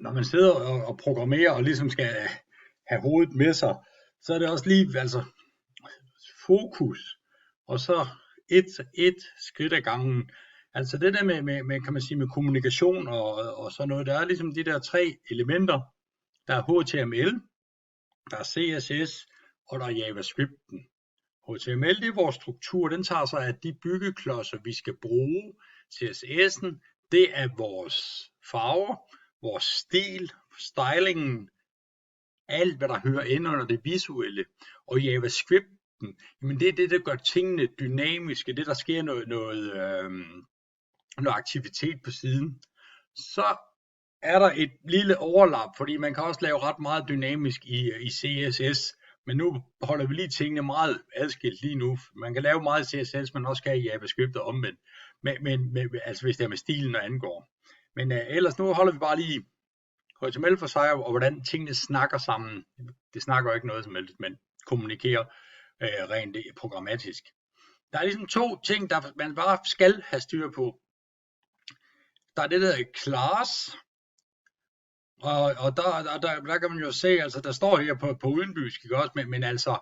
når man sidder og programmerer og ligesom skal have hovedet med sig, så er det også lige altså fokus, og så et skridt ad gangen. Altså det der med kan man sige, med kommunikation og sådan noget, der er ligesom de der 3 elementer. Der er HTML, der er CSS, og der er JavaScripten. HTML, det er vores struktur, den tager sig af de byggeklodser, vi skal bruge. CSS'en, det er vores farver, vores stil, stylingen, alt hvad der hører ind under det visuelle. Og JavaScripten, jamen det er det, der gør tingene dynamiske, det der sker noget aktivitet på siden. Så er der et lille overlap, fordi man kan også lave ret meget dynamisk i CSS, men nu holder vi lige tingene meget adskilt lige nu. Man kan lave meget CSS, men også kan i JavaScript og omvendt, altså hvis det er med stilen og angår. Men ellers nu holder vi bare lige HTML for sig, og hvordan tingene snakker sammen. Det snakker jo ikke noget som helst, men kommunikerer rent programmatisk. Der er ligesom 2 ting, der man bare skal have styr på. Der er det der class, og der kan man jo se, altså der står her på udenbysk, ikke også, men altså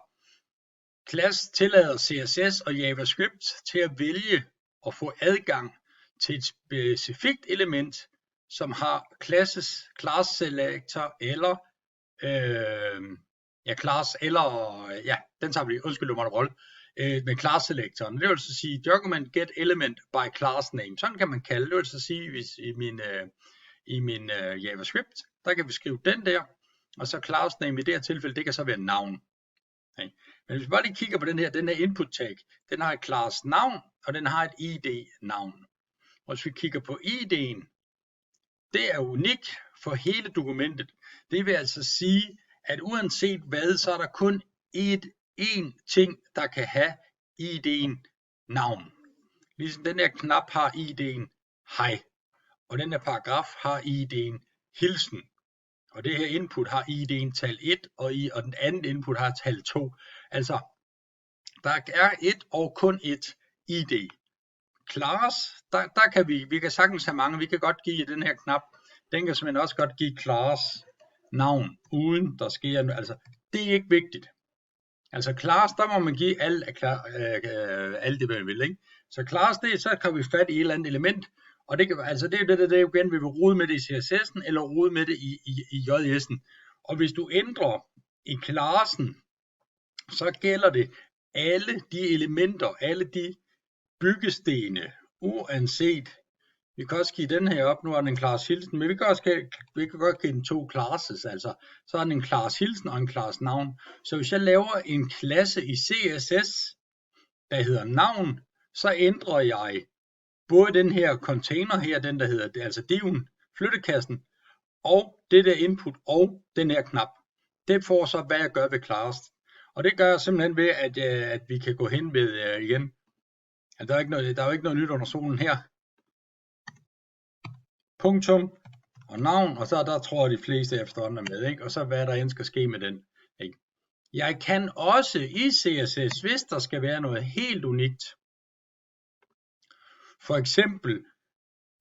class tillader CSS og JavaScript til at vælge og få adgang til et specifikt element, som har class selector eller den tager vi, undskyld mig rolle, med class selectoren. Det vil så sige document get element by class name. Sådan kan man kalde det. Det vil så sige, hvis i min JavaScript, der kan vi skrive den der, og så class name i det her tilfælde, det kan så være navn. Okay. Men hvis vi bare lige kigger på den her input tag, den har et class navn, og den har et ID navn. Og hvis vi kigger på ID'en, det er unik for hele dokumentet. Det vil altså sige, at uanset hvad, så er der kun én ting, der kan have ID'en navn. Ligesom den her knap har ID'en hej, og den her paragraf har ID'en hilsen. Og det her input har ID'en tal 1, og den anden input har tal 2. Altså, der er et og kun et ID. Class, der kan vi kan sagtens have mange. Vi kan godt give den her knap, den kan simpelthen også godt give class navn, uden der sker noget. Altså, det er ikke vigtigt. Altså class, der må man give alt det, man vil, ikke? Så class, så kan vi fat i et eller andet element, og det er jo igen, vi vil rode med det i CSS'en, eller rode med det i JS'en. Og hvis du ændrer i klassen, så gælder det alle de elementer, alle de byggestene, uanset. Vi kan også give den her op, nu er den en class hilsen, men vi kan godt give den 2 classes, altså så er den en class hilsen og en class navn. Så hvis jeg laver en klasse i CSS, der hedder navn, så ændrer jeg både den her container her, den der hedder, altså div'en, flyttekassen, og det der input og den her knap. Det får så, hvad jeg gør ved class. Og det gør jeg simpelthen ved, at vi kan gå hen ved igen. Altså, der er jo ikke noget nyt under solen her. Punktum og navn, og så der tror jeg de fleste efterhånden er med, ikke? Og så hvad der end skal ske med den. Ikke? Jeg kan også i CSS, hvis der skal være noget helt unikt, for eksempel,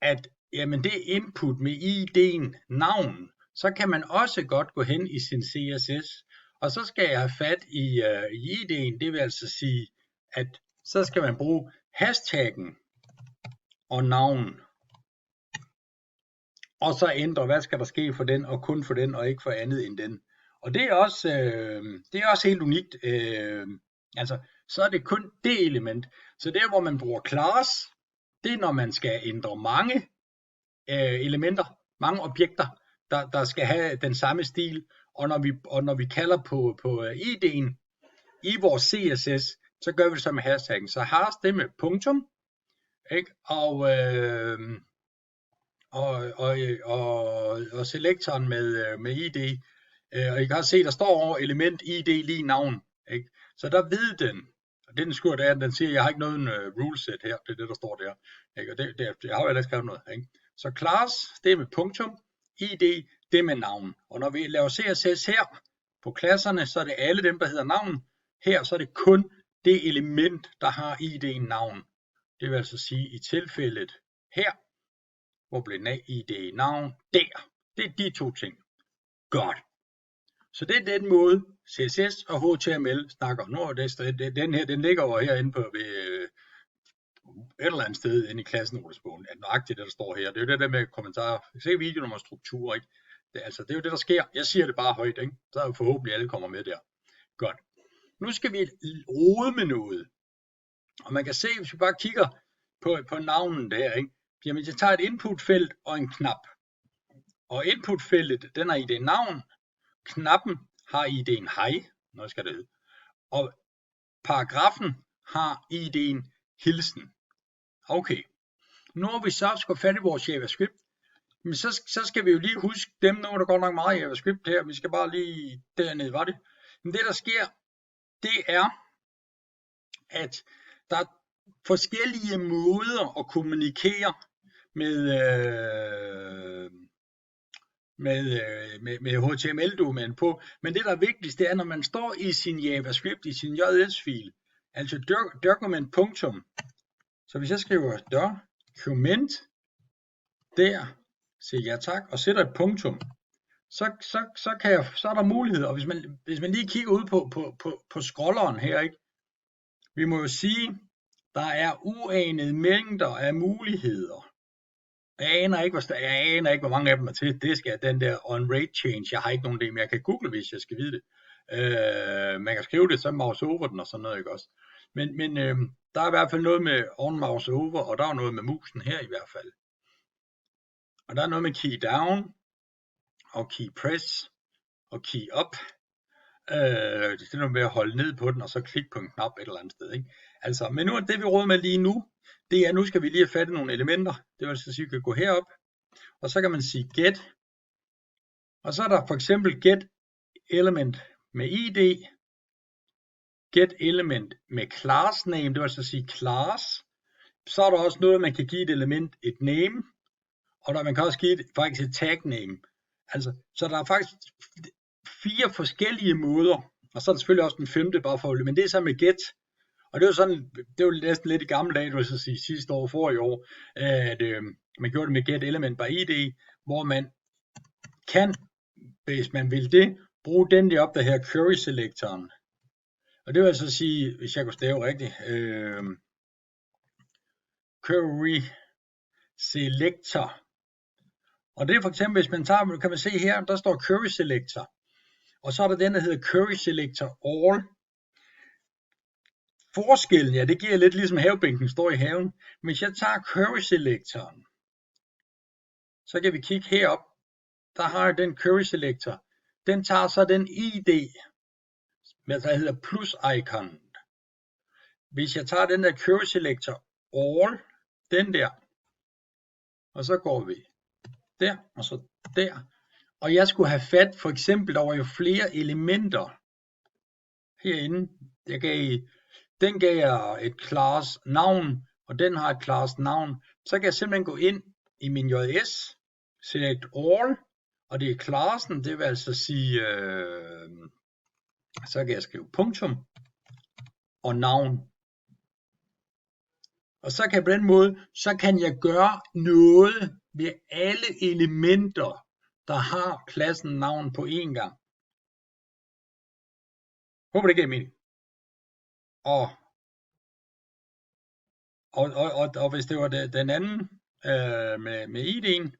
at jamen det input med ID'en navn, så kan man også godt gå hen i sin CSS, og så skal jeg have fat i ID'en, det vil altså sige, at så skal man bruge hashtaggen og navn, og så ændre, hvad skal der ske for den, og kun for den, og ikke for andet end den. Og det er også helt unikt, altså så er det kun det element. Så der hvor man bruger class, det er når man skal ændre mange elementer, mange objekter, der skal have den samme stil, og når vi kalder på ID'en i vores CSS, så gør vi det så med hashtaggen. Så has det med punktum, ikke? Og selektoren med ID, og I kan også se, der står over element ID lige navn, ikke? Så der ved den, og den skur der, den siger, jeg har ikke noget ruleset her, det er det, der står der, ikke? Og det har jeg da skrevet noget, ikke? Så class, det er med punktum, ID, det er med navn. Og når vi laver CSS her på klasserne, så er det alle dem, der hedder navn. Her så er det kun det element, der har ID'en navn. Det vil altså sige, i tilfældet her, hvor bliver ID navn der, Det er de to ting. Godt. Så det er den måde, CSS og HTML snakker. Nu er det, den her, den ligger over herinde på et eller andet sted inde i klassenotesbogen. Er nøjagtigt det, der står her. Det er jo det der med kommentarer. Se videonummer og struktur, ikke? Det er jo det, der sker. Jeg siger det bare højt, ikke? Så er jo forhåbentlig alle kommer med der. Godt. Nu skal vi rode med noget. Og man kan se, hvis vi bare kigger på navnet der, ikke? Jamen, jeg tager et inputfelt og en knap. Og inputfeltet, den har idéen navn. Knappen har idéen hej. Nå skal det hedde. Og paragrafen har idéen hilsen. Okay. Når vi så skal fat i vores JavaScript, men så skal vi jo lige huske dem, nu er der godt nok meget JavaScript her, vi skal bare lige dernede, var det? Men det der sker, det er, at der er forskellige måder at kommunikere med HTML-domænen på, men det der er vigtigst, det er, når man står i sin JavaScript, i sin JS-fil, altså document. Så hvis jeg skriver document, der, siger ja tak, og sætter et punktum, så er der muligheder. Og hvis man lige kigger ud på scrolleren her, ikke? Vi må jo sige, der er uanede mængder af muligheder. Jeg aner ikke, hvor mange af dem er til. Det skal den der on rate change. Jeg har ikke nogen idé, men jeg kan google, hvis jeg skal vide det. Man kan skrive det, så mouse over den og sådan noget, ikke også? Men der er i hvert fald noget med on mouse over, og der er noget med musen her i hvert fald. Og der er noget med key down, og key press, og key up. Det er noget med at holde ned på den, og så klikke på en knap et eller andet sted, ikke? Altså, men nu er det, vi råder med lige nu, det er, nu skal vi lige have fat i nogle elementer. Det vil sige, at vi kan gå herop, og så kan man sige get. Og så er der for eksempel get element med id, get element med class name, det vil altså sige class. Så er der også noget, man kan give et element et name, og man kan også give faktisk et tag name. Altså, så der er faktisk 4 forskellige måder, og så er der selvfølgelig også den 5. bare for, men det er så med get. Og det var sådan, det var næsten lidt i gamle dage, det vil så sige sidste år, forrige år, at man gjorde det med get element by id, hvor man kan, hvis man vil det, bruge den der op, der her query selectoren. Og det vil altså sige, hvis jeg kunne stave rigtigt, query selector. Og det er for eksempel, hvis man tager, kan man se her, der står query selector. Og så er der den, der hedder query selector all. Forskellen, ja, det giver lidt ligesom havebænken står i haven. Hvis jeg tager query selectoren, så kan vi kigge herop. Der har jeg den query selector. Den tager så den id, der hedder plus icon. Hvis jeg tager den der query selector all, den der, og så går vi der, og så der. Og jeg skulle have fat, for eksempel, der var jo flere elementer herinde. Den gav jeg et class navn, og den har et class navn. Så kan jeg simpelthen gå ind i min JS, select all, og det er klassen, det vil altså sige, så kan jeg skrive punktum og navn. Og så kan jeg på den måde, så kan jeg gøre noget ved alle elementer, der har klassen navn på én gang. Håber det giver mening. Og hvis det var den anden med ID'en,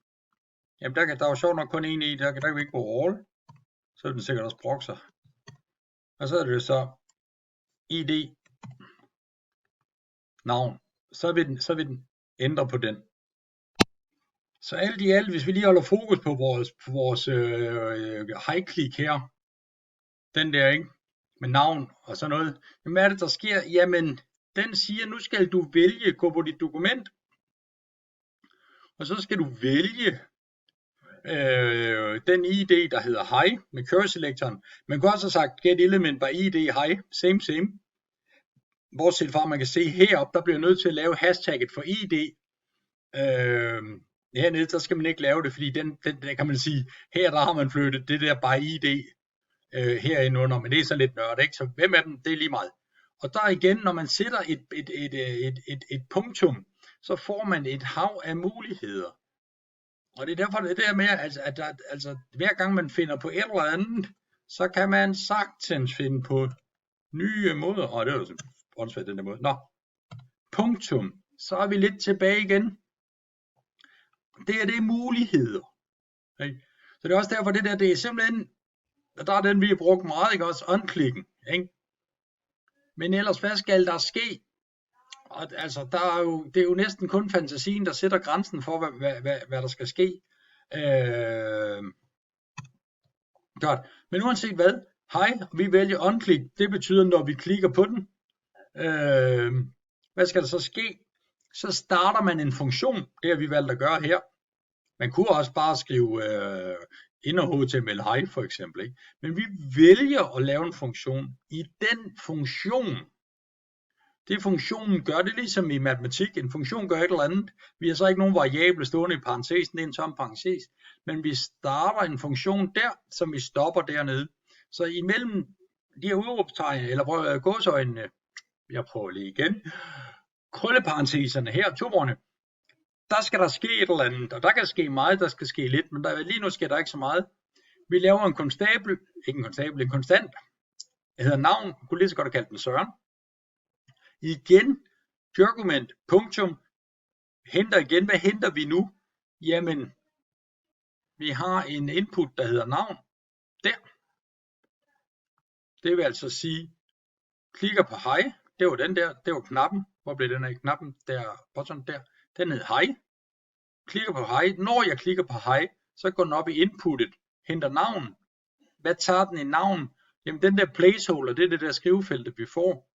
jamen der var sjovt nok kun en i, der kan vi ikke bruge all. Så er den sikkert også proxer. Og så er det så ID navn. Så vil den ændre på den. Så alt i alt, hvis vi lige holder fokus på vores high-click her, den der, ikke? Med navn og sådan noget. Hvad er det, der sker? Jamen, den siger, nu skal du vælge, gå på dit dokument, og så skal du vælge den ID, der hedder high med query selectoren. Man kan også have sagt get element by ID high, same. Bortset fra, man kan se heroppe, der bliver nødt til at lave hashtagget for ID. Hernede, der skal man ikke lave det, fordi den kan man sige, her der har man flyttet det der by ID herinde under, men det er så lidt nørdet, ikke? Så hvem af dem, det er lige meget. Og der igen, når man sætter et punktum, så får man et hav af muligheder. Og det er derfor det der med, at hver gang man finder på et eller andet, så kan man sagtens finde på nye måder. Og det er jo åndssvagt den der måde. Nå, punktum. Så er vi lidt tilbage igen. Det er muligheder. Ikke? Så det er også derfor det der, det er simpelthen, der er den vi har brugt meget, ikke også, unklikken. Ikke? Men ellers, hvad skal der ske? Og, altså, det er jo næsten kun fantasien, der sætter grænsen for, hvad der skal ske. Godt. Men uanset hvad, hej, vi vælger onklik. Det betyder, når vi klikker på den, hvad skal der så ske? Så starter man en funktion, det har vi valgt at gøre her. Man kunne også bare skrive inner HTML hej for eksempel, ikke? Men vi vælger at lave en funktion. I den funktion, det funktionen gør, det ligesom i matematik. En funktion gør et eller andet. Vi har så ikke nogen variable stående i parentesen, det er en tom parentes. Men vi starter en funktion der, som vi stopper dernede. Så imellem de her udråbstegn, eller gåseøjnene, jeg prøver lige igen, krølleparenteserne her, tobrugerne, der skal der ske et eller andet, og der kan ske meget, der skal ske lidt, men lige nu sker der ikke så meget. Vi laver en konstant, det hedder navn, jeg kunne lige så godt have kaldt den Søren. Igen, argument, punktum, henter igen, hvad henter vi nu? Jamen, vi har en input, der hedder navn, der. Det vil altså sige, klikker på hej, det var den der, det var knappen, hvor blev den af knappen, der, button der, den hed hej. Klikker på hej, når jeg klikker på hej, så går den op i inputtet, henter navn. Hvad tager den i navn? Jamen den der placeholder, det er det der skrivefeltet vi får.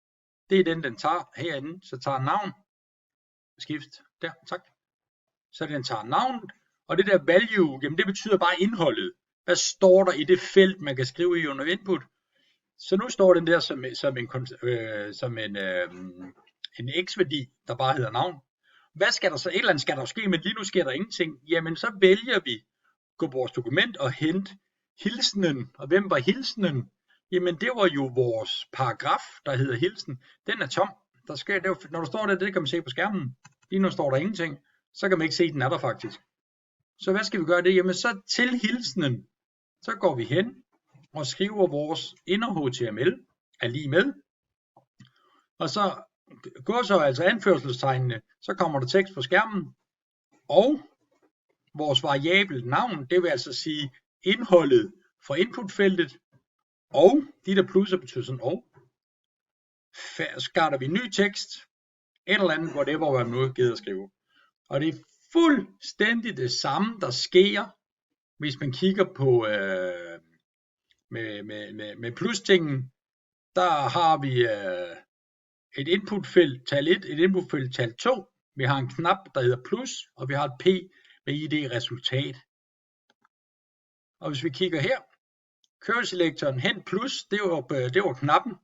Det er den tager herinde, så tager navn, skift, der, tak. Så den tager navnet, og det der value, jamen det betyder bare indholdet. Hvad står der i det felt, man kan skrive i under input? Så nu står den der som en x-værdi, der bare hedder navn. Hvad skal der så? Et eller andet skal der ske, men lige nu sker der ingenting. Jamen så vælger vi, gå på vores dokument og hente hilsenen. Og hvem var hilsenen? Jamen det var jo vores paragraf, der hedder hilsen. Den er tom. Når der står der, det kan man se på skærmen. Lige nu står der ingenting. Så kan man ikke se, den er der faktisk. Så hvad skal vi gøre det? Jamen så til hilsenen, så går vi hen og skriver vores inner HTML er lige med. Og så går så altså anførselstegnene, så kommer der tekst på skærmen. Og vores variabel navn, det vil altså sige indholdet fra inputfeltet. Og de der plusser betyder sådan og. Starter vi ny tekst, et eller andet, whatever man nu gider at skrive. Og det er fuldstændig det samme, der sker, hvis man kigger på med plustingen. Der har vi et inputfelt tal 1, et inputfelt tal 2. Vi har en knap, der hedder plus, og vi har et P med ID resultat. Og hvis vi kigger her, curve-selektoren hen plus, det var knappen.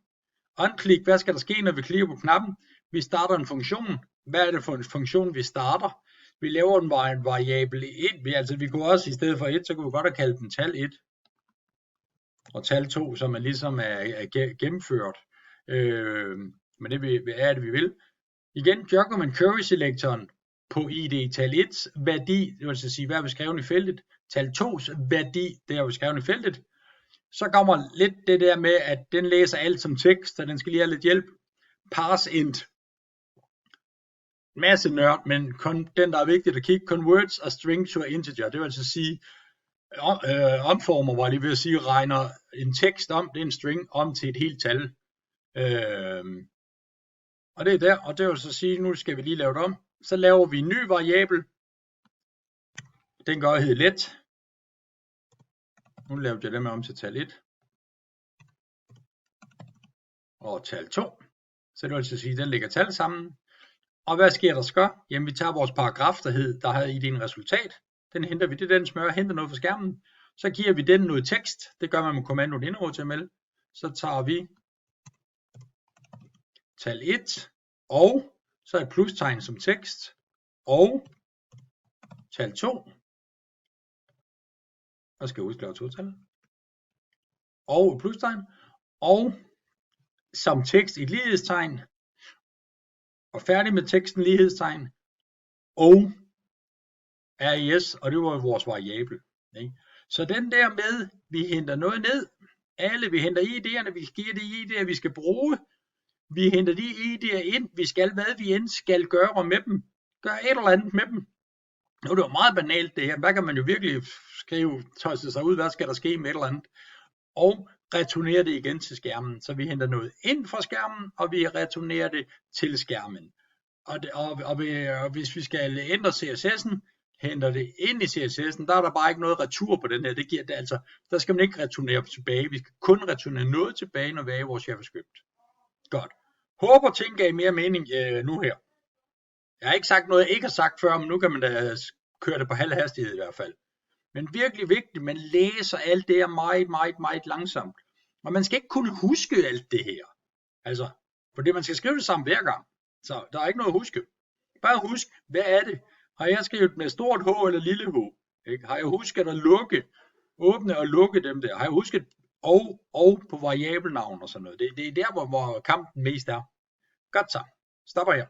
Unklik, hvad skal der ske, når vi klikker på knappen? Vi starter en funktion. Hvad er det for en funktion, vi starter? Vi laver en variabel 1. Vi kunne også, i stedet for 1, så kunne vi godt have kaldt den tal 1. Og tal 2, som man ligesom er gennemført. Men det er det, vi vil. Igen, jogger man curve-selektoren på ID tal 1's værdi, det vil sige, hvad er beskrevet i feltet, tal 2's værdi, det er beskrevet i feltet. Så kommer lidt det der med, at den læser alt som tekst, så den skal lige have lidt hjælp. Parseint. Masse nørd, men den, der er vigtigt at kigge, converts a string to a integer. Det vil altså sige, omformer, hvor jeg lige vil sige, regner en tekst om, det er en string, om til et helt tal. Og det er der, og det vil så sige, nu skal vi lige lave det om. Så laver vi en ny variabel. Den gør hedde let. Nu laver jeg dem om til tal 1. Og tal 2. Så det vil så sige, den lægger tal sammen. Og hvad sker der så? Jamen vi tager vores paragraf, der har i din resultat. Den henter vi, det er den smør, henter noget fra skærmen. Så giver vi den noget tekst. Det gør man med kommandoen inner HTML. Så tager vi tal 1 og så et plustegn som tekst og tal 2. Og skal jeg udskrive total. Og et plustegn og som tekst et lighedstegn. Og færdig med teksten lighedstegn og RES, og det var vores variabel. Ikke? Så den der med, vi henter noget ned, vi henter ID'erne, vi giver de ID'er, vi skal bruge, vi henter de ID'er ind, vi skal, hvad vi end skal gøre med dem, gør et eller andet med dem. Nu er det jo meget banalt det her, der kan man jo virkelig skrive, tøjse sig ud, hvad skal der ske med et eller andet, og returnere det igen til skærmen. Så vi henter noget ind fra skærmen, og vi returnerer det til skærmen. Og hvis vi skal ændre CSS'en, henter det ind i CSS'en, der er der bare ikke noget retur på den her. Det giver det altså, der skal man ikke returnere tilbage. Vi skal kun returnere noget tilbage, når vi er i vores JavaScript. Godt. Håber ting gav mere mening nu her. Jeg har ikke sagt noget, jeg ikke har sagt før, men nu kan man da køre det på halv hastighed i hvert fald. Men virkelig vigtigt, man læser alt det her meget, meget, meget langsomt. Og man skal ikke kunne huske alt det her. Altså, fordi man skal skrive det sammen hver gang. Så der er ikke noget at huske. Bare husk, hvad er det? Har jeg skrevet med stort H eller lille H? Ikke? Har jeg husket at åbne og lukke dem der? Har jeg husket og på variabelnavn og sådan noget? Det er der, hvor kampen mest er. Godt så. Stopper her.